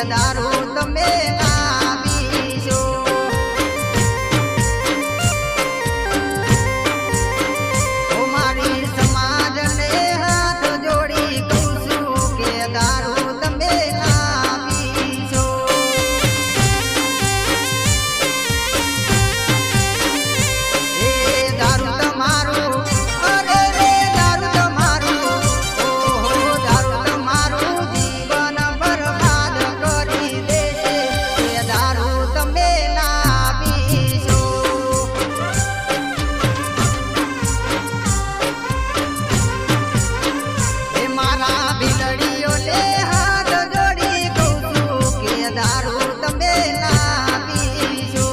દારૂ તમે ના પીશો મારી સમાજને હાથ જોડી કહું છું કે દારૂ તમે ના પીશો એ દારૂ તમારું અરે રે દારૂ તમારું ઓહો દારૂ તમારું જીવન બરબાદ કરી દેશે એ દારૂ તમે ના પીશો મારા ભીલડીઓને હાથ જોડી કહું છું કે દારૂ તમે ના પીશો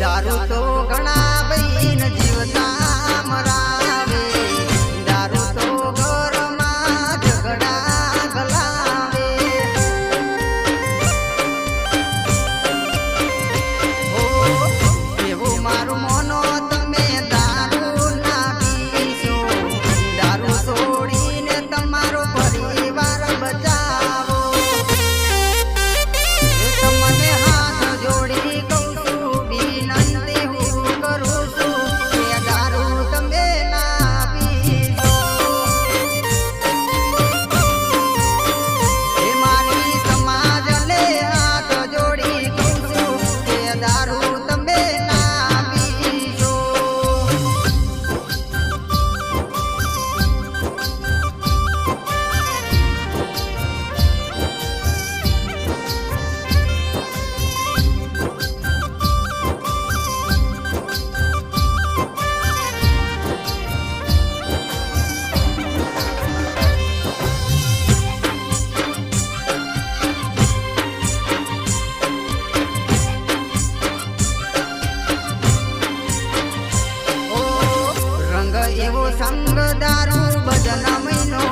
દારૂ તો ઘણા બહેન જીવતા મરાવે દારૂ તો ઘરમાં ઝઘડા ગલાવે ઓ એવું મારું મોનો તમે દારૂ ના પીશો દારૂ છોડીને તમારો પરિવાર બચાવો તમને હાથ જોડી કહું છું વિનંતી હું કરું છું કે દારૂ તમે ના પીશો એ મારી સમાજને હાથ જોડી કહું છું કે દારૂ તમે ના પીશો ઓ રંગ એવો સંગ દારૂ ભજન મહિનો